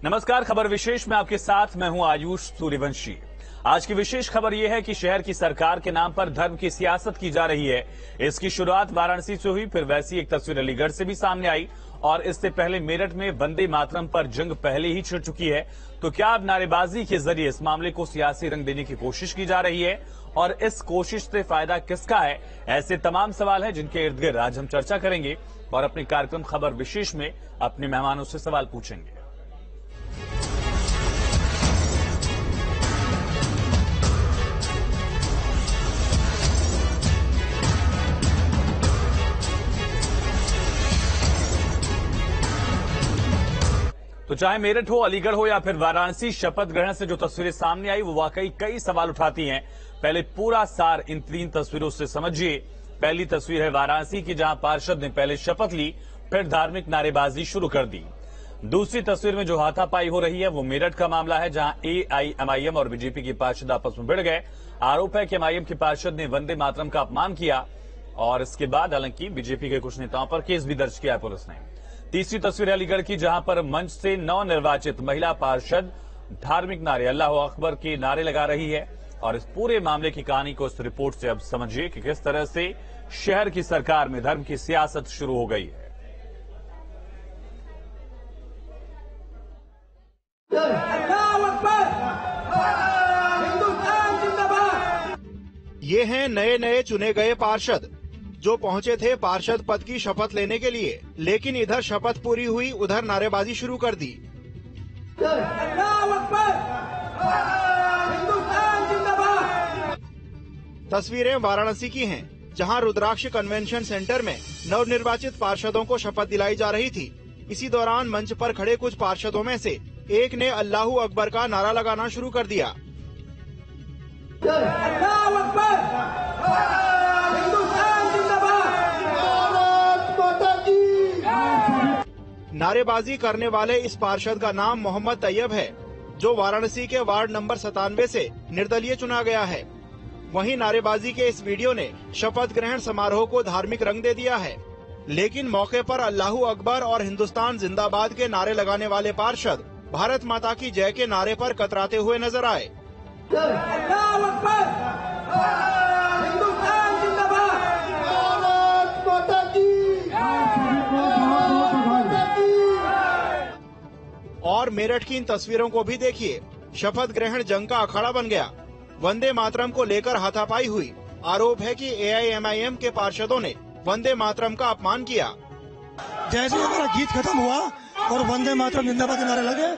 नमस्कार, खबर विशेष में आपके साथ मैं हूं आयुष सूर्यवंशी। आज की विशेष खबर यह है कि शहर की सरकार के नाम पर धर्म की सियासत की जा रही है। इसकी शुरुआत वाराणसी से हुई, फिर वैसी एक तस्वीर अलीगढ़ से भी सामने आई और इससे पहले मेरठ में वंदे मातरम पर जंग पहले ही छिड़ चुकी है। तो क्या अब नारेबाजी के जरिए इस मामले को सियासी रंग देने की कोशिश की जा रही है और इस कोशिश से फायदा किसका है? ऐसे तमाम सवाल हैं जिनके इर्द गिर्द आज हम चर्चा करेंगे और अपने कार्यक्रम खबर विशेष में अपने मेहमानों से सवाल पूछेंगे। तो चाहे मेरठ हो, अलीगढ़ हो या फिर वाराणसी, शपथ ग्रहण से जो तस्वीरें सामने आई वो वाकई कई सवाल उठाती हैं। पहले पूरा सार इन 3 तस्वीरों से समझिए। पहली तस्वीर है वाराणसी की, जहां पार्षद ने पहले शपथ ली, फिर धार्मिक नारेबाजी शुरू कर दी। दूसरी तस्वीर में जो हाथापाई हो रही है वो मेरठ का मामला है, जहां एआईएमआईएम और बीजेपी के पार्षद आपस में भिड़ गए। आरोप है कि एमआईएम के पार्षद ने वंदे मातरम का अपमान किया और इसके बाद हालांकि बीजेपी के कुछ नेताओं पर केस भी दर्ज किया है पुलिस ने। तीसरी तस्वीर अलीगढ़ की, जहां पर मंच से नवनिर्वाचित महिला पार्षद धार्मिक नारे अल्लाह अकबर के नारे लगा रही है। और इस पूरे मामले की कहानी को इस रिपोर्ट से अब समझिए कि किस तरह से शहर की सरकार में धर्म की सियासत शुरू हो गई है। ये हैं नए नए चुने गए पार्षद जो पहुंचे थे पार्षद पद की शपथ लेने के लिए, लेकिन इधर शपथ पूरी हुई, उधर नारेबाजी शुरू कर दी। तस्वीरें वाराणसी की हैं, जहां रुद्राक्ष कन्वेंशन सेंटर में नवनिर्वाचित पार्षदों को शपथ दिलाई जा रही थी। इसी दौरान मंच पर खड़े कुछ पार्षदों में से एक ने अल्लाहू अकबर का नारा लगाना शुरू कर दिया। नारेबाजी करने वाले इस पार्षद का नाम मोहम्मद तैयब है, जो वाराणसी के वार्ड नंबर 97 से निर्दलीय चुना गया है। वहीं नारेबाजी के इस वीडियो ने शपथ ग्रहण समारोह को धार्मिक रंग दे दिया है, लेकिन मौके पर अल्लाहू अकबर और हिंदुस्तान जिंदाबाद के नारे लगाने वाले पार्षद भारत माता की जय के नारे पर कतराते हुए नजर आए। और मेरठ की इन तस्वीरों को भी देखिए। शपथ ग्रहण जंग का अखाड़ा बन गया। वंदे मातरम को लेकर हाथापाई हुई। आरोप है कि एआईएमआईएम के पार्षदों ने वंदे मातरम का अपमान किया। जैसे हमारा गीत खत्म हुआ और वंदे मातरम जिंदाबाद के नारे लगे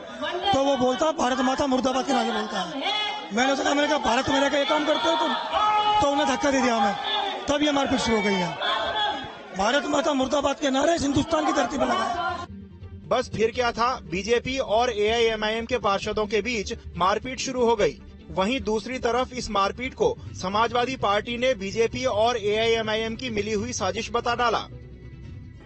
तो वो बोलता भारत माता मुर्दाबाद के नारे बोलता है। मैंने कहा भारत मेरे का ये काम करते हो तुम, तो उन्हें धक्का दे दिया हमें, तब ये मारपीट शुरू हो गई है। भारत माता मुर्दाबाद के नारे हिंदुस्तान की धरती पर लगाए। बस फिर क्या था, बीजेपी और एआईएमआईएम के पार्षदों के बीच मारपीट शुरू हो गई। वहीं दूसरी तरफ इस मारपीट को समाजवादी पार्टी ने बीजेपी और एआईएमआईएम की मिली हुई साजिश बता डाला।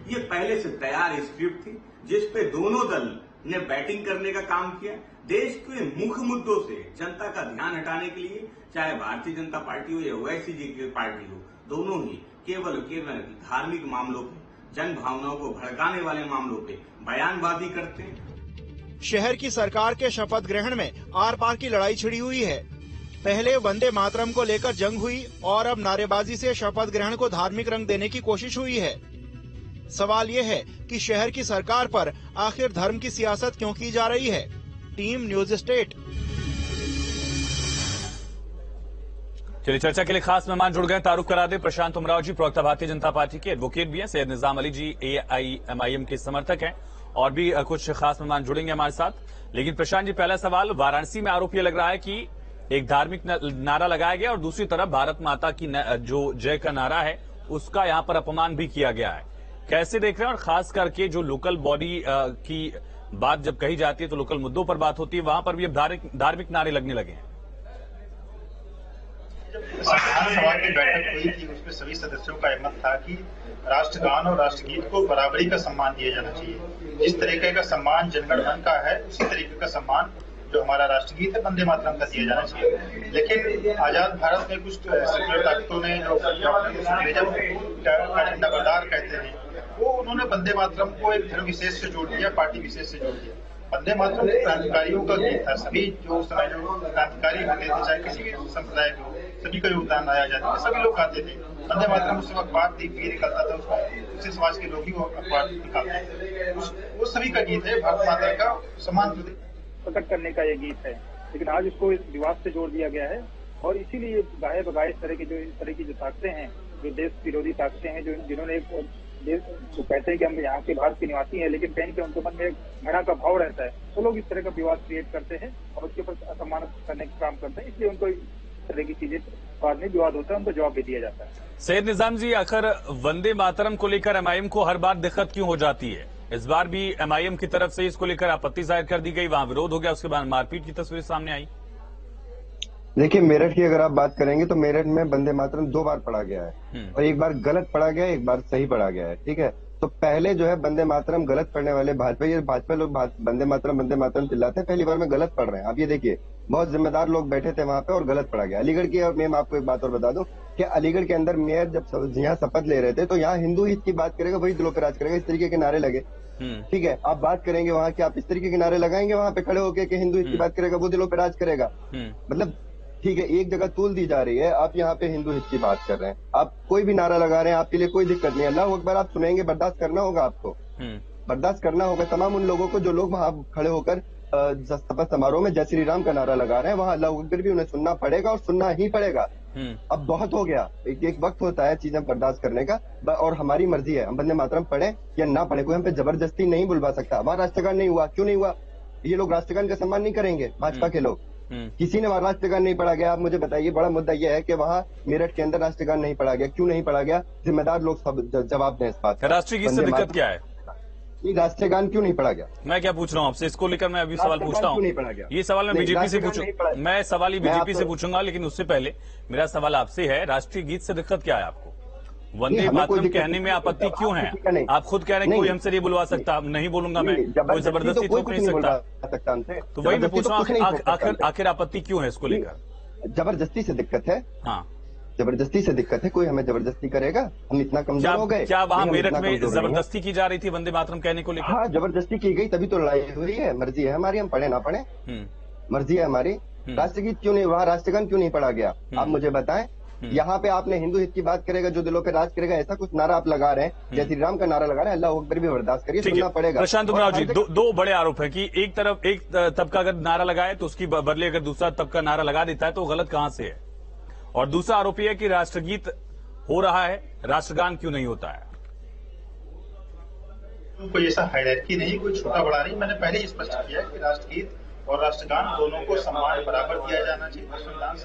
ये पहले से तैयार स्क्रिप्ट थी जिस पे दोनों दल ने बैटिंग करने का काम किया। देश के मुख्य मुद्दों से जनता का ध्यान हटाने के लिए, चाहे भारतीय जनता पार्टी हो या ओवैसी जी की पार्टी हो, दोनों ही केवल धार्मिक मामलों पे, जन भावनाओं को भड़काने वाले मामलों पे बयानबाजी करते हैं। शहर की सरकार के शपथ ग्रहण में आर पार की लड़ाई छिड़ी हुई है। पहले वंदे मातरम को लेकर जंग हुई और अब नारेबाजी से शपथ ग्रहण को धार्मिक रंग देने की कोशिश हुई है। सवाल ये है कि शहर की सरकार पर आखिर धर्म की सियासत क्यों की जा रही है। Team news state. चलिए, चर्चा के लिए खास मेहमान जुड़ गए। तारुफ करा दे प्रशांत उमराव जी, प्रवक्ता भारतीय जनता पार्टी के, एडवोकेट भी हैं। सैयद निजाम अली जी एआईएमआईएम के समर्थक हैं और भी कुछ खास मेहमान जुड़ेंगे हमारे साथ। लेकिन प्रशांत जी, पहला सवाल, वाराणसी में आरोप यह लग रहा है कि एक धार्मिक नारा लगाया गया और दूसरी तरफ भारत माता की जो जय का नारा है उसका यहां पर अपमान भी किया गया है। कैसे देख रहे हैं? और खास करके जो लोकल बॉडी की बात जब कही जाती है तो लोकल मुद्दों पर बात होती है, वहां पर भी अब धार्मिक नारे लगने लगे हैं। संविधान सभा की बैठक हुई थी, उसमें सभी सदस्यों का मत था कि राष्ट्रगान और राष्ट्रगीत को बराबरी का सम्मान दिया जाना चाहिए। जिस तरीके का सम्मान जनगण मन का है, उसी तरीके का सम्मान जो हमारा राष्ट्रगीत है वंदे मातरम का दिया जाना चाहिए। लेकिन आजाद भारत में कुछ सेक्युलर ताकतों ने जो का झंडा बरदार कहते हैं, वो उन्होंने वंदे मातरम को एक धर्म विशेष से जोड़ दिया, पार्टी विशेष से जोड़ दिया। वंदे मातरम क्रांतिकारियों का गीत था। सभी जो उस समय जो क्रांतिकारी होते थे, चाहे किसी भी संप्रदाय के हो, सभी का योगदान आया जाता था, सभी लोग गाते थे। वंदे मातरम उस वक्त बात निकलता था, उसको उसी समाज के लोग ही वो अखबार निकालते थे। वो सभी का गीत है, भारत माता का सम्मान प्रकट करने का ये गीत है, लेकिन आज इसको इस विवाद से जोड़ दिया गया है और इसीलिए गाहे बगाए इस तरह की जो ताकतें हैं, जो देश विरोधी ताकतें हैं, जिन्होंने जो कहते हैं कि हम यहाँ के भारत के निवासी हैं, लेकिन कहीं पे उनके मन में घृणा का भाव रहता है, तो लोग इस तरह का विवाद क्रिएट करते हैं और उसके ऊपर असम्मान करने का काम करते हैं। इसलिए उनको इस तरह की चीजें बाद में विवाद होता है, उनको जवाब भी दिया जाता है। सैयद निजाम जी, आखिर वंदे मातरम को लेकर एमआईएम को हर बार दिक्कत क्यों हो जाती है? इस बार भी एमआईएम की तरफ से इसको लेकर आपत्ति जाहिर कर दी गई, वहां विरोध हो गया, उसके बाद मारपीट की तस्वीर सामने आई। देखिए, मेरठ की अगर आप बात करेंगे तो मेरठ में वंदे मातरम 2 बार पढ़ा गया है और एक बार गलत पढ़ा गया है, एक बार सही पढ़ा गया है। ठीक है, तो पहले जो है वंदे मातरम गलत पढ़ने वाले भाजपा लोग वंदे मातरम चिल्लाते हैं, पहली बार में गलत पढ़ रहे हैं। आप ये देखिए, बहुत जिम्मेदार लोग बैठे थे वहां पे और गलत पढ़ा गया। अलीगढ़ की, और मैं आपको एक बात और बता दूं कि अलीगढ़ के अंदर मेयर जब यहाँ शपथ ले रहे थे तो यहाँ हिंदू हित की बात करेगा, वही दिलों पे राज करेगा, इस तरीके के नारे लगे। ठीक है, आप बात करेंगे वहाँ की, आप इस तरीके के नारे लगाएंगे वहां पे खड़े होकर कि हिंदू हित की बात करेगा, वो दिलों पे राज करेगा। मतलब ठीक है, एक जगह तूल दी जा रही है, आप यहाँ पे हिंदू हित की बात कर रहे हैं, आप कोई भी नारा लगा रहे हैं, आपके लिए कोई दिक्कत नहीं है। अल्लाह अकबर आप सुनेंगे, बर्दाश्त करना होगा आपको, बर्दाश्त करना होगा। तमाम उन लोगों को जो लोग वहां खड़े होकर शपथ समारोह में जय श्री राम का नारा लगा रहे हैं, वहां अल्लाह अकबर भी उन्हें सुनना पड़ेगा और सुनना ही पड़ेगा। अब बहुत हो गया, एक वक्त होता है चीजें बर्दाश्त करने का, और हमारी मर्जी है हम वंदे मातरम पढ़े या ना पढ़े, कोई हम पे जबरदस्ती नहीं बुलवा सकता। वहां राष्ट्रगान नहीं हुआ, क्यों नहीं हुआ? ये लोग राष्ट्रगान का सम्मान नहीं करेंगे, भाजपा के लोग। किसी ने वहां राष्ट्रगान नहीं पढ़ा गया, आप मुझे बताइए। बड़ा मुद्दा यह है कि वहां मेरठ के अंदर राष्ट्रगान नहीं पढ़ा गया, क्यों नहीं पढ़ा गया? जिम्मेदार लोग सब जवाब दें इस बात का। राष्ट्रीय गीत से दिक्कत क्या है? ये राष्ट्रगान क्यों नहीं पढ़ा गया? मैं क्या पूछ रहा हूँ आपसे, इसको लेकर मैं अभी सवाल पूछता हूँ। ये सवाल मैं बीजेपी से पूछूंगा, मैं सवाल ही बीजेपी से पूछूंगा, लेकिन उससे पहले मेरा सवाल आपसे है, राष्ट्रीय गीत से दिक्कत क्या है आपको? वंदे मातरम कहने में आपत्ति क्यों है? आप खुद कह रहे हैं कोई हमसे नहीं बुलवा सकता, नहीं बोलूंगा मैं, कोई जबरदस्ती थोप नहीं सकता। तो वही मैं पूछ रहा हूँ, आखिर आपत्ति क्यों है इसको लेकर? जबरदस्ती से दिक्कत है। हाँ, जबरदस्ती से दिक्कत है, कोई हमें जबरदस्ती करेगा? हम इतना कमजोर हो गए? क्या वहां मेरठ में जबरदस्ती की जा रही थी वंदे मातरम कहने को लेकर? हाँ, जबरदस्ती की गई, तभी तो लड़ाई हुई है। मर्जी है हमारी, हम पढ़े ना पढ़े, मर्जी है हमारी। राष्ट्रगीत क्यों नहीं, वहाँ राष्ट्रगान क्यों नहीं पढ़ा गया? आप मुझे बताएं। यहाँ पे आपने हिंदू हित की बात करेगा, जो दिलों पे राज करेगा, ऐसा कुछ नारा आप लगा रहे हैं, जय श्री राम का नारा लगा रहे हैं, अल्लाह अकबर भी बर्दाश्त करिए, सुनना पड़ेगा। प्रशांत उमराव जी, दो बड़े आरोप है कि एक तरफ एक तबका अगर नारा लगाए तो उसकी बदले अगर दूसरा तबका नारा लगा देता है तो गलत कहां से है? और दूसरा आरोप यह है कि राष्ट्रगीत हो रहा है, राष्ट्रगान क्यों नहीं होता है? कोई ऐसा हायरार्की नहीं, कोई छोटा बड़ा नहीं। मैंने पहले ही स्पष्ट किया कि राष्ट्रगीत और राष्ट्रगान दोनों को सम्मान बराबर दिया जाना चाहिए। संविधान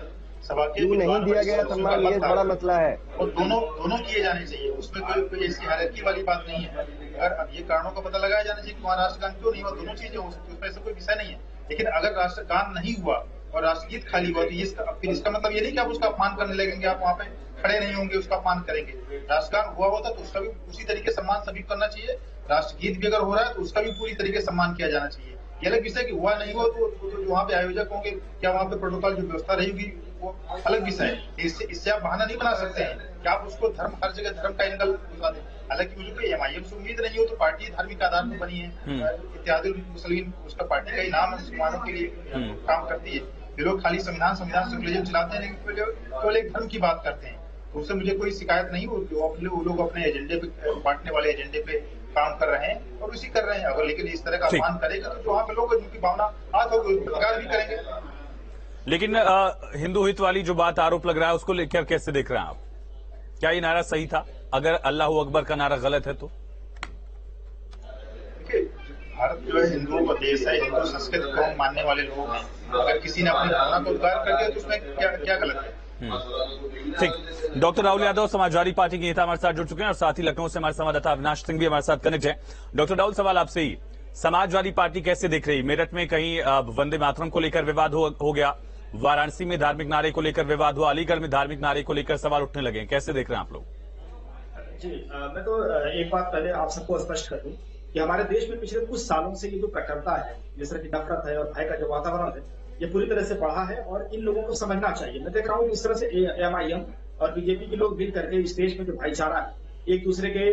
सभा के नहीं दिया गया सम्मान, ये बड़ा मसला है, और दोनों किए जाने चाहिए, उसमें कोई ऐसी हायरार्की वाली बात नहीं है। अगर अब ये कारणों का पता लगाया जाना चाहिए कि वहाँ राष्ट्रगान क्यों नहीं हुआ, दोनों चीजें हो सकती है, उसमें ऐसा कोई विषय नहीं है। लेकिन अगर राष्ट्रगान नहीं हुआ और राष्ट्रगीत खाली हुआ तो फिर इसका मतलब ये नहीं कि आप उसका अपमान करने लगेंगे, आप वहाँ पे खड़े नहीं होंगे, उसका अपमान करेंगे। राष्ट्रगान हुआ होता तो उसका भी उसी तरीके सम्मान सभी करना चाहिए। राष्ट्रगीत भी अगर हो रहा है तो उसका भी पूरी तरीके से सम्मान किया जाना चाहिए। ये अलग विषय कि हुआ नहीं हुआ तो वहाँ पे आयोजक होंगे, क्या वहाँ पे प्रोटोकॉल जो व्यवस्था रहेगी वो अलग विषय है। इससे आप बहाना नहीं बना सकते हैं कि आप उसको धर्म, हर जगह धर्म का एंगल बता दें। हालांकि मुझे कोई एमआईएम से उम्मीद नहीं हो, तो पार्टी धार्मिक आधार पर बनी है, इत्यादि मुस्लिम उसका पार्टी का ही नाम मुसलमानों के लिए काम करती है। ये लोग खाली संविधान सेकुलरिज्म चलाते हैं, लेकिन केवल एक धर्म की बात करते हैं। तो उससे मुझे कोई शिकायत नहीं हो, वो लोग अपने एजेंडे पे, बांटने वाले एजेंडे पे काम कर रहे हैं और उसी कर रहे हैं। अगर लेकिन इस तरह का अपमान करेगा तो वहाँ पे लोग जिनकी भावना हाथ होगी प्रतिकार भी करेंगे। लेकिन हिंदू हित वाली जो बात आरोप लग रहा है उसको लेकर कैसे देख रहे हैं आप? क्या ये नारा सही था? अगर अल्लाह अकबर का नारा गलत है तो? भारत जो है हिंदुओं का देश है, हिंदू संस्कृति को मानने वाले लोग हैं। अगर किसी ने अपनी भावना को उद्गार कर दिया तो उसमें क्या गलत है? ठीक। डॉक्टर राहुल यादव समाजवादी पार्टी के नेता हमारे साथ जुड़ चुके हैं और साथ ही लखनऊ से हमारे संवाददाता अविनाश सिंह भी हमारे साथ कनेक्ट है। डॉक्टर राहुल, सवाल आपसे ही, समाजवादी पार्टी कैसे देख रही? मेरठ में कहीं वंदे मातरम को लेकर विवाद हो गया, वाराणसी में धार्मिक नारे को लेकर विवाद हुआ, अलीगढ़ में धार्मिक नारे को लेकर सवाल उठने लगे, कैसे देख रहे हैं आप लोग? जी, मैं तो एक बात पहले आप सबको स्पष्ट कर दूं कि हमारे देश में पिछले कुछ सालों से ये जो प्रखरता है, जिस तरह की नफरत है और भय का जो वातावरण है, ये पूरी तरह से बढ़ा है और इन लोगों को समझना चाहिए। मैं देख रहा हूँ इस तरह से एमआईएम और बीजेपी के लोग मिल करके इस देश में जो भाईचारा है, एक दूसरे के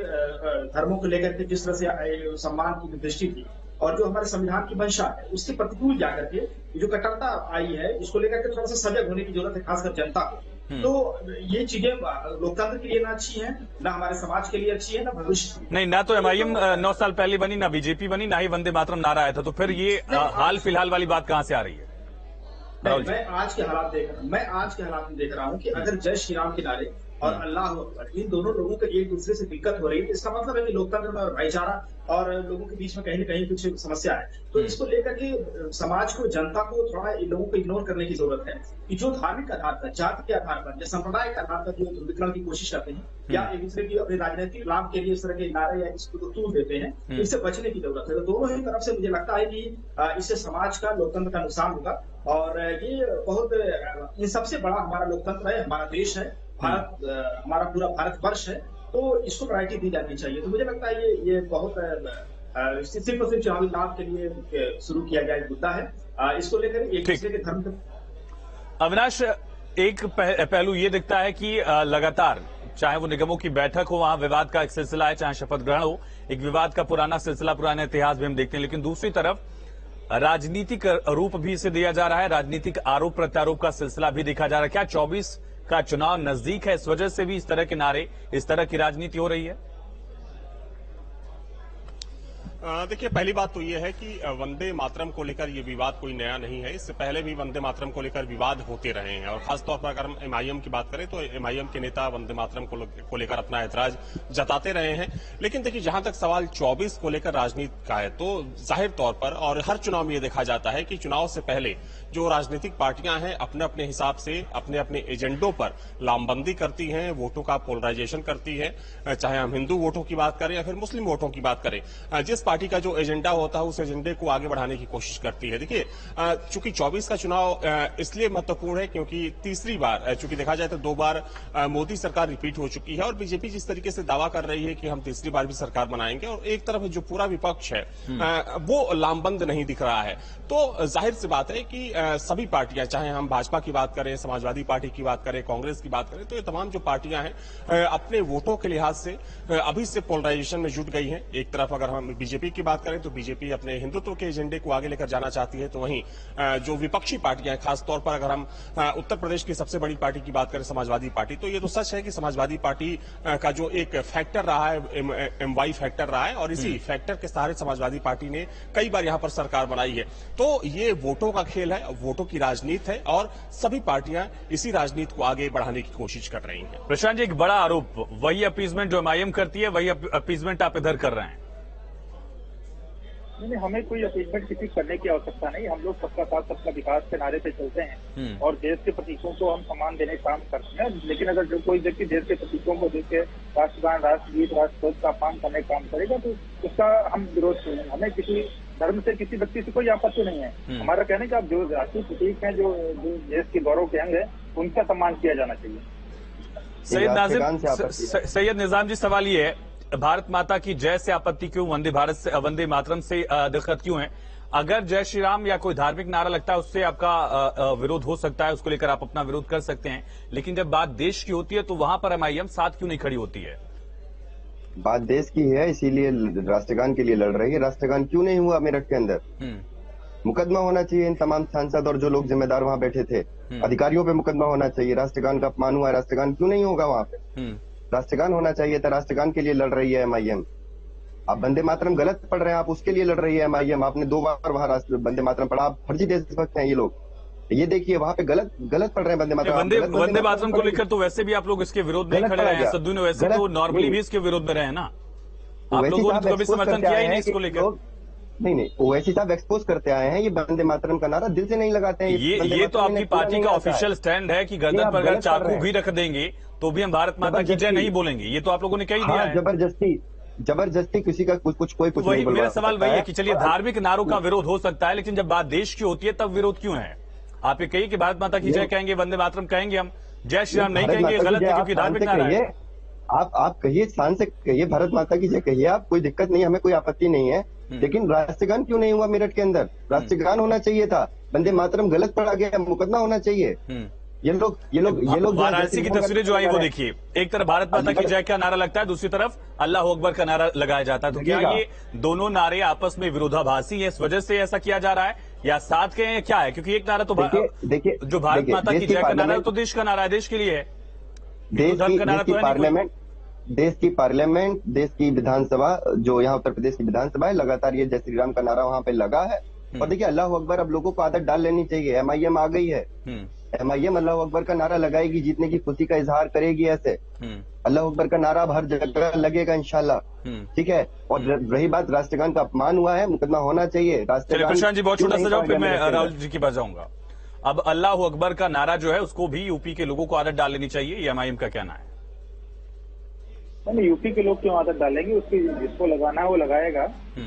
धर्मों को लेकर के जिस तरह से सम्मान की दृष्टि थी, और जो हमारे संविधान की मंशा है उसके प्रतिकूल जाकर के जो कट्टरता आई है इसको लेकर के थोड़ा सा सजग होने की जरूरत है, खासकर जनता को। तो ये चीजें लोकतंत्र के लिए ना अच्छी हैं, ना हमारे समाज के लिए अच्छी है, ना भविष्य नहीं। ना तो एमआईएम 9 साल पहले बनी, ना बीजेपी बनी, ना ही वंदे मातरम नारा आया था। तो फिर ये हाल फिलहाल वाली बात कहां से आ रही है? मैं आज के हालात में देख रहा हूं कि अगर जय श्री राम के नारे और अल्लाह अकबर इन दोनों लोगों को एक दूसरे से दिक्कत हो रही है, तो इसका मतलब है कि लोकतंत्र में और भाईचारा और लोगों के बीच में कहीं न कहीं कुछ समस्या है। तो इसको लेकर के समाज को, जनता को थोड़ा इन लोगों को इग्नोर करने की जरूरत है कि जो धार्मिक आधार पर, जाति के आधार पर या संप्रदाय के आधार पर जो ध्रुवीकरण की कोशिश करते हैं या एक दूसरे की अपने राजनीतिक लाभ के लिए इस तरह के नारे या इसको तूल देते हैं, इससे बचने की जरूरत है। तो दोनों ही तरफ से मुझे लगता है कि इससे समाज का, लोकतंत्र का नुकसान होगा और ये बहुत इन सबसे बड़ा हमारा लोकतंत्र है, हमारा देश है, भारत, हमारा पूरा भारतवर्ष है, तो इसको प्रायोरिटी दी जानी चाहिए। तो मुझे लगता है ये बहुत सिर्फ और सिर्फ चुनावी लाभ के लिए शुरू किया गया मुद्दा है। इसको लेकर एक दूसरे के धर्म। अविनाश, एक पहलू ये दिखता है कि लगातार चाहे वो निगमों की बैठक हो, वहां विवाद का एक सिलसिला है, चाहे शपथ ग्रहण हो, एक विवाद का पुराना सिलसिला, पुराना इतिहास भी हम देखते हैं। लेकिन दूसरी तरफ राजनीतिक रूप भी इसे दिया जा रहा है, राजनीतिक आरोप प्रत्यारोप का सिलसिला भी देखा जा रहा है। क्या 24 का चुनाव नजदीक है, इस वजह से भी इस तरह के नारे, इस तरह की राजनीति हो रही है? देखिए, पहली बात तो ये है कि वंदे मातरम को लेकर ये विवाद कोई नया नहीं है। इससे पहले भी वंदे मातरम को लेकर विवाद होते रहे हैं और खासतौर पर अगर हम एमआईएम की बात करें तो एमआईएम के नेता वंदे मातरम को लेकर अपना ऐतराज जताते रहे हैं। लेकिन देखिए, जहां तक सवाल 24 को लेकर राजनीति का है तो जाहिर तौर पर और हर चुनाव में ये देखा जाता है कि चुनाव से पहले जो राजनीतिक पार्टियां हैं अपने अपने हिसाब से अपने अपने एजेंडों पर लामबंदी करती हैं, वोटों का पोलराइजेशन करती है, चाहे हम हिंदू वोटों की बात करें या फिर मुस्लिम वोटों की बात करें। जिस पार्टी का जो एजेंडा होता है उस एजेंडे को आगे बढ़ाने की कोशिश करती है। देखिए, चूंकि 24 का चुनाव इसलिए महत्वपूर्ण है क्योंकि तीसरी बार, चूंकि देखा जाए तो 2 बार मोदी सरकार रिपीट हो चुकी है और बीजेपी जिस तरीके से दावा कर रही है कि हम तीसरी बार भी सरकार बनाएंगे और एक तरफ जो पूरा विपक्ष है वो लामबंद नहीं दिख रहा है, तो जाहिर सी बात है कि सभी पार्टियां, चाहे हम भाजपा की बात करें, समाजवादी पार्टी की बात करें, कांग्रेस की बात करें, तो ये तमाम जो पार्टियां हैं अपने वोटों के लिहाज से अभी से पोलराइजेशन में जुट गई हैं। एक तरफ अगर हम बीजेपी की बात करें तो बीजेपी अपने हिंदुत्व के एजेंडे को आगे लेकर जाना चाहती है, तो वहीं जो विपक्षी पार्टियां हैं, खासतौर पर अगर हम उत्तर प्रदेश की सबसे बड़ी पार्टी की बात करें समाजवादी पार्टी, तो ये तो सच है कि समाजवादी पार्टी का जो एक फैक्टर रहा है, एमवाई फैक्टर रहा है और इसी फैक्टर के सहारे समाजवादी पार्टी ने कई बार यहां पर सरकार बनाई है। तो ये वोटों का खेल है, वोटों की राजनीति है और सभी पार्टियां इसी राजनीति को आगे बढ़ाने की कोशिश कर रही हैं। प्रशांत जी, एक बड़ा आरोप, वही अपीजमेंट जो एमआईएम करती है वही अपीजमेंट आप इधर कर रहे हैं। नहीं, हमें कोई अपीजमेंट किसी करने की आवश्यकता नहीं। हम लोग सबका साथ सबका विकास के नारे पे चलते हैं और देश के प्रतीकों को हम सम्मान देने का काम करते हैं। लेकिन अगर जो कोई व्यक्ति देश के प्रतीकों को देख के राष्ट्रगान, राष्ट्रगीत, राष्ट्रध्वज का अपमान करने का काम करेगा तो उसका हम विरोध करेंगे। हमें किसी धर्म से, किसी व्यक्ति से कोई आपत्ति नहीं है। हमारा कहने का जो राष्ट्रीय प्रतीक है, जो देश के गौरव के अंग है, उनका सम्मान किया जाना चाहिए। सैयद निजाम जी, सवाल ये है, भारत माता की जय से आपत्ति क्यों, वंदे मातरम से दिक्कत क्यों है? अगर जय श्री राम या कोई धार्मिक नारा लगता है उससे आपका विरोध हो सकता है, उसको लेकर आप अपना विरोध कर सकते हैं, लेकिन जब बात देश की होती है तो वहां पर एमआईएम साथ क्यों नहीं खड़ी होती है? बात देश की है, इसीलिए राष्ट्रगान के लिए लड़ रही है। राष्ट्रगान क्यों नहीं हुआ मेरठ के अंदर? मुकदमा होना चाहिए इन तमाम सांसद और जो लोग जिम्मेदार वहां बैठे थे, अधिकारियों पे मुकदमा होना चाहिए। राष्ट्रगान का अपमान हुआ, राष्ट्रगान क्यों नहीं होगा वहां पे? राष्ट्रगान होना चाहिए था। राष्ट्रगान के लिए लड़ रही है एमआईएम। आप वंदे मातरम गलत पढ़ रहे हैं, आप उसके लिए लड़ रही है एमआईएम। आपने 2 बार वहां वंदे मातरम पढ़ा, आप फर्जी देशभक्त हैं ये लोग। ये देखिए, वहां पे गलत पढ़ रहे हैं वंदे मातरम। वंदे मातरम को लेकर तो वैसे भी आप लोग इसके विरोध नहीं खड़े हैं। सद्दू ने वैसे तो नॉर्मली भी इसके विरोध में रहे हैं ना, आप लोगों ने तो कभी समर्थन किया ही नहीं इसको लेकर। नहीं, ओवैसी साहब एक्सपोज करते आए हैं, ये वंदे मातरम का नारा दिल से नहीं लगाते हैं। ये तो आपकी पार्टी का ऑफिशियल स्टैंड है कि गर्दन पर अगर चाकू भी रख देंगे तो भी हम भारत माता की जय नहीं बोलेंगे। ये तो आप लोगों ने कही दिया है। जबरदस्ती किसी का कुछ कोई कुछ नहीं। मेरा सवाल वही है कि चलिए धार्मिक नारों का विरोध हो सकता है, लेकिन जब बात देश की होती है तब विरोध क्यों है? आप ये कहिए कि भारत माता की जय कहेंगे, वंदे मातरम कहेंगे, हम जय श्री राम नहीं कहेंगे, गलत है क्योंकि धार्मिक नारा है। आप कहिए, शान से कहिए, भारत माता की जय कहिए, आप, कोई दिक्कत नहीं, हमें कोई आपत्ति नहीं है। लेकिन राष्ट्रगान क्यों नहीं हुआ मेरठ के अंदर? राष्ट्रगान होना चाहिए था। वंदे मातरम गलत पढ़ा गया, मुकदमा होना चाहिए। लोग वाराणसी की तस्वीरें जो आई वो देखिए, एक तरफ भारत माता की जय का नारा लगता है, दूसरी तरफ अल्लाह अकबर का नारा लगाया जाता है। तो क्या ये दोनों नारे आपस में विरोधाभासी है, इस वजह से ऐसा किया जा रहा है या साथ के हैं, क्या है? क्योंकि एक नारा तो देखिए जो भारत माता की जय का नारा है तो देश का नारा है, देश के लिए है, धर्म का नारा तो है नहीं। देश की पार्लियामेंट, देश की विधानसभा, जो यहाँ उत्तर प्रदेश की विधानसभा है, लगातार ये जय श्री राम का नारा वहाँ पे लगा है। और देखिए अल्लाह अकबर अब लोगों को आदत डाल लेनी चाहिए। एमआईएम आ गई है, एमआईएम अल्लाह अकबर का नारा लगाएगी, जीतने की खुशी का इजहार करेगी। ऐसे अल्लाह अकबर का नारा अब हर जगह लगेगा इंशाल्लाह, ठीक है। और रही बात राष्ट्रगान का अपमान हुआ है, मुकदमा होना चाहिए। प्रशांत जी बहुत छोटा सा जाओ, फिर मैं राहुल जी के पास जाऊंगा। अब अल्लाह अकबर का नारा जो है उसको भी यूपी के लोगों को आदत डाल लेनी चाहिए, एमआईएम का कहना है। नहीं, यूपी के लोग क्यों आदत डालेंगे, उसकी जिसको लगाना है वो लगाएगा।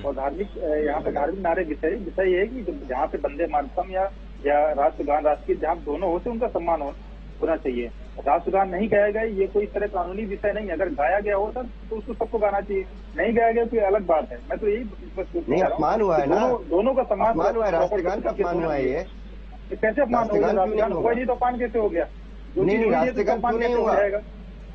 और धार्मिक यहाँ पे धार्मिक नारे विषय ये है कि जहाँ पे वंदे मातरम या राष्ट्रगान, राष्ट्रगीत जहाँ दोनों होते हैं उनका सम्मान होना चाहिए। राष्ट्रगान नहीं गाया गया ये कोई तरह कानूनी विषय नहीं है, अगर गाया गया होता तो उसको सबको गाना चाहिए, नहीं गाया गया कोई अलग बात है। मैं तो यही नहीं, अपमान हुआ है ना, दोनों का सम्मान हुआ है, राष्ट्रगान का अपमान हुआ है। ये कैसे अपमान हो गया? राष्ट्रगान हुआ नहीं तो अपमान कैसे हो गया? नहीं, राष्ट्रगान क्यों नहीं हुआ?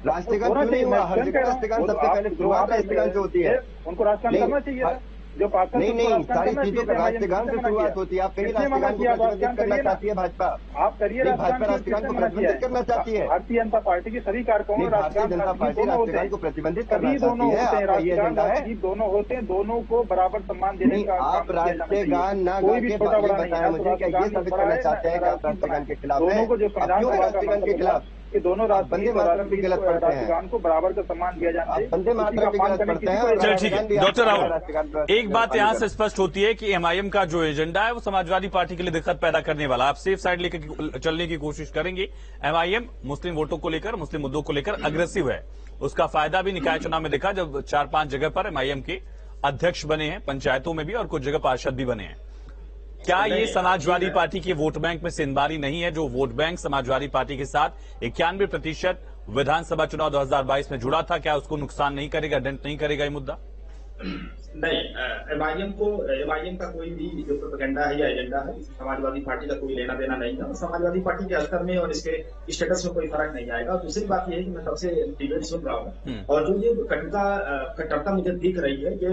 राष्ट्रगान क्यों नहीं हुआ? हर जगह राष्ट्रगान सबसे पहले शुरुआत राष्ट्रगान से होती है, उनको राष्ट्रगान करना चाहिए था। जो पाकिस्तान नहीं, सारी चीजों का राष्ट्रगान से शुरुआत होती है। आप कहीं राष्ट्रगान को प्रतिबंधित करना चाहती है भाजपा, आप करिए, भाजपा राष्ट्रगान को प्रतिबंधित करना चाहती है। भारतीय जनता पार्टी के सभी कार्यक्रमों, भारतीय जनता पार्टी राष्ट्रगान को प्रतिबंधित करना चाहती है। आपका ये एजेंडा है। दोनों होते हैं, दोनों को बराबर सम्मान देने का। आप राष्ट्रगान ना गा के बताया मुझे क्या ये साबित करना चाहते हैं कि आप राष्ट्रगान के खिलाफ हैं? राष्ट्रगान के खिलाफ कि दोनों वंदे मातरम भी गलत पढ़ते हैं, राष्ट्रगान को बराबर का सम्मान दिया जाना चाहिए। वंदे मातरम भी गलत पढ़ते हैं। चल ठीक है डॉक्टर राहुल, एक बात यहाँ से स्पष्ट होती है कि एमआईएम का जो एजेंडा है वो समाजवादी पार्टी के लिए दिक्कत पैदा करने वाला। आप सेफ साइड लेकर चलने की कोशिश करेंगे। एमआईएम मुस्लिम वोटों को लेकर, मुस्लिम मुद्दों को लेकर अग्रेसिव है। उसका फायदा भी निकाय चुनाव में देखा, जब 4-5 जगह पर एमआईएम के अध्यक्ष बने हैं, पंचायतों में भी, और कुछ जगह पार्षद भी बने हैं। क्या ये समाजवादी पार्टी के वोट बैंक में से इंबारी नहीं है, जो वोट बैंक समाजवादी पार्टी के साथ 91% विधानसभा चुनाव 2022 में जुड़ा था? क्या उसको नुकसान नहीं करेगा, डेंट नहीं करेगा ये मुद्दा? नहीं, एमआईएम का कोई भी जो प्रोपेगेंडा है या एजेंडा है, समाजवादी पार्टी का कोई लेना देना नहीं है। समाजवादी पार्टी के स्तर में और इसके स्टेटस में कोई फर्क नहीं आएगा। दूसरी बात यह है कि मैं तब से डिबेट सुन रहा हूँ, और जो ये कट्टरता मुझे दिख रही है, ये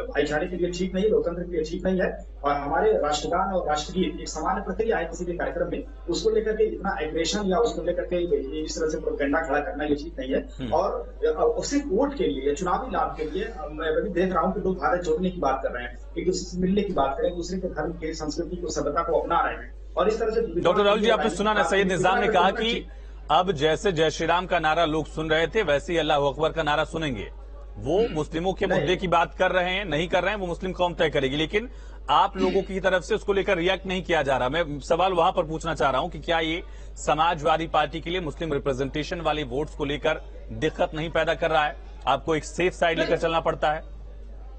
भाईचारे के लिए ठीक नहीं है, लोकतंत्र के लिए ठीक नहीं है। और हमारे राष्ट्रगान और राष्ट्रगीत एक सामान्य प्रक्रिया है किसी भी कार्यक्रम में, उसको लेकर के इतना एग्रेशन या उसको लेकर के इस तरह से प्रोपेगेंडा खड़ा करना ये ठीक नहीं है। और सिर्फ वोट के लिए या चुनावी लाभ के लिए मैं भी देख रहा हूँ कि लोग भारत जोड़ने की बात कर रहे हैं, एक दूसरे से मिलने की बात कर रहे हैं, दूसरे के धर्म के संस्कृति को, सभ्यता को अपना रहे हैं। और इस तरह से डॉक्टर राहुल जी, आपने सुना ना, सैयद निजाम ने कहा कि अब जैसे जय श्री राम का नारा लोग सुन रहे थे, वैसे ही अल्लाह अकबर का नारा सुनेंगे। वो मुस्लिमों के मुद्दे की बात कर रहे हैं, नहीं कर रहे हैं, वो मुस्लिम कौम तय करेगी। लेकिन आप लोगों की तरफ से उसको लेकर रिएक्ट नहीं किया जा रहा। मैं सवाल वहां पर पूछना चाह रहा हूं कि क्या ये समाजवादी पार्टी के लिए मुस्लिम रिप्रेजेंटेशन वाले वोट्स को लेकर दिक्कत नहीं पैदा कर रहा है? आपको एक सेफ साइड लेकर चलना पड़ता है?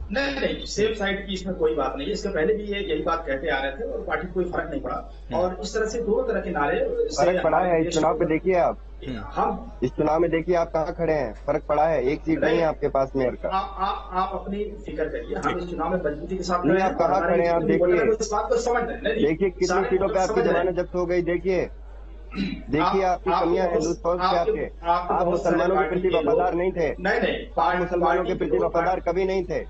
नहीं, सेफ साइड की इसमें कोई बात नहीं है। इसके पहले भी यही बात कहते आ रहे थे और पार्टी को कोई फर्क नहीं पड़ा। और इस तरह से दोनों तरह के नारे फर्क पड़ा है। इस चुनाव पे देखिए आप, हम इस चुनाव में देखिए आप कहाँ खड़े हैं, फर्क पड़ा है। एक सीट नहीं है आपके पास मेयर का। आप अपनी फिक्र करिए, हम इस चुनाव में मजबूती के साथ नहीं, आप कहाँ खड़े हैं? आप देखिए, इस बात को समझ रहे हैं। देखिए कितनी सीटों पे आपकी जमानत जब्त हो गई। देखिए आपकी कमियां हैं लूज फॉल्स पे आपके। आप मुसलमानों के प्रति वफादार नहीं थे। नहीं, आप मुसलमानों के प्रति वफादार कभी नहीं थे।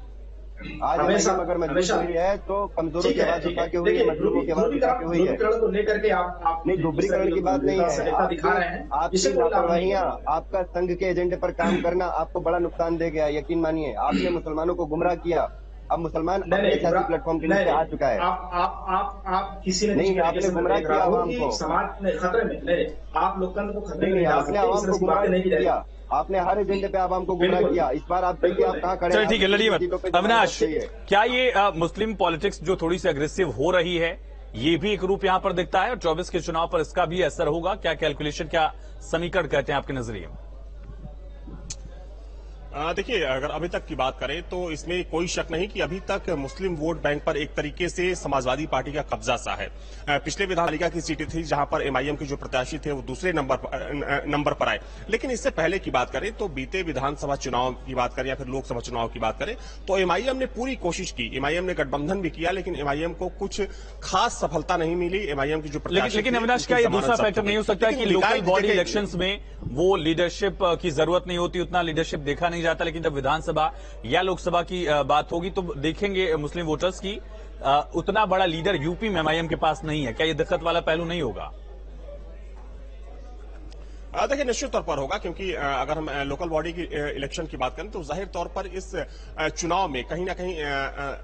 आज अगर मजबूरी है तो कमजोरों की आवाज उठा के हुई है, मजलूमों की आवाज उठा के हुई है। को लेकर के आप नहीं, धुबरीकरण की बात नहीं है। आपकी लापरवाहियां, आपका संघ के एजेंडे पर काम करना आपको बड़ा नुकसान दे गया। यकीन मानिए, आपने मुसलमानों को गुमराह किया। अब मुसलमान अपने सियासी प्लेटफॉर्म के नीचे आ चुका है। आप किसी ने नहीं, आपने गुमराह किया आवाम को। समाज में खतरे में नहीं, आप लोकतंत्र को खतरे में, आपने आवाम को गुमराह नहीं किया। आपने हर एजेंडे पे आवाम को गुमराह किया। इस बार आप देखिए आप कहाँ खड़े हैं। ठीक है, लड़िए मत। अविनाश, क्या ये मुस्लिम पॉलिटिक्स जो थोड़ी सी अग्रेसिव हो रही है, ये भी एक रूप यहाँ पर दिखता है और 24 के चुनाव पर इसका भी असर होगा? क्या कैलकुलेशन, क्या समीकरण कहते हैं आपके नजरिए में? देखिए, अगर अभी तक की बात करें तो इसमें कोई शक नहीं कि अभी तक मुस्लिम वोट बैंक पर एक तरीके से समाजवादी पार्टी का कब्जा सा है। पिछले विधानपालिका की सीटें थी जहां पर एमआईएम के जो प्रत्याशी थे वो दूसरे नंबर पर आए, लेकिन इससे पहले की बात करें तो बीते विधानसभा चुनाव की बात करें या फिर लोकसभा चुनाव की बात करें तो एमआईएम ने पूरी कोशिश की, एमआईएम ने गठबंधन भी किया, लेकिन एमआईएम को कुछ खास सफलता नहीं मिली। एमआईएम की जो प्रत्याशी लेकिन अविनाश, क्या ये दूसरा फैक्टर नहीं हो सकता कि लोकल बॉडी इलेक्शंस में वो लीडरशिप की जरूरत नहीं होती, उतना लीडरशिप देखा नहीं जाता, लेकिन जब विधानसभा या लोकसभा की बात होगी तो देखेंगे मुस्लिम वोटर्स की उतना बड़ा लीडर यूपी में एमआईएम के पास नहीं है। क्या ये दिक्कत वाला पहलू नहीं होगा? देखिए, निश्चित तौर पर होगा, क्योंकि अगर हम लोकल बॉडी की इलेक्शन की बात करें तो जाहिर तौर पर इस चुनाव में कहीं ना कहीं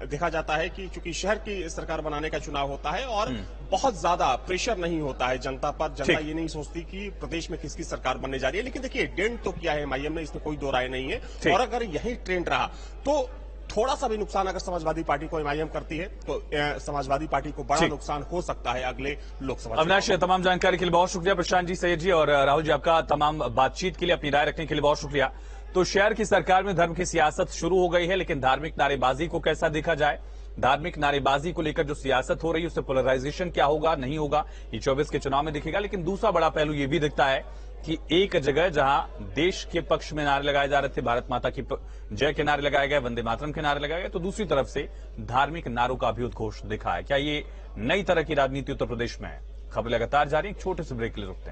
देखा जाता है कि चूंकि शहर की सरकार बनाने का चुनाव होता है और बहुत ज्यादा प्रेशर नहीं होता है जनता पर। जनता ये नहीं सोचती कि प्रदेश में किसकी सरकार बनने जा रही है, लेकिन देखिए डेंट तो किया है एमआईएम ने, इसमें कोई दो राय नहीं है। और अगर यही ट्रेंड रहा तो थोड़ा सा भी नुकसान अगर समाजवादी पार्टी को एमआईएम करती है तो समाजवादी पार्टी को बड़ा नुकसान हो सकता है अगले लोकसभा। अविनाश, तमाम जानकारी के लिए बहुत शुक्रिया। प्रशांत जी, सैयद जी और राहुल जी, आपका तमाम बातचीत के लिए, अपनी राय रखने के लिए बहुत शुक्रिया। तो शहर की सरकार में धर्म की सियासत शुरू हो गई है, लेकिन धार्मिक नारेबाजी को कैसा देखा जाए, धार्मिक नारेबाजी को लेकर जो सियासत हो रही है उससे पोलराइजेशन क्या होगा, नहीं होगा, ये 24 के चुनाव में दिखेगा। लेकिन दूसरा बड़ा पहलू ये भी दिखता है कि एक जगह जहां देश के पक्ष में नारे लगाए जा रहे थे, भारत माता की जय के नारे लगाए गए, वंदे मातरम के नारे लगाए गए, तो दूसरी तरफ से धार्मिक नारों का भी उद्घोष दिखा है। क्या ये नई तरह की राजनीति उत्तर प्रदेश में है? खबर लगातार जारी, एक छोटे से ब्रेक के लिए रुकते हैं।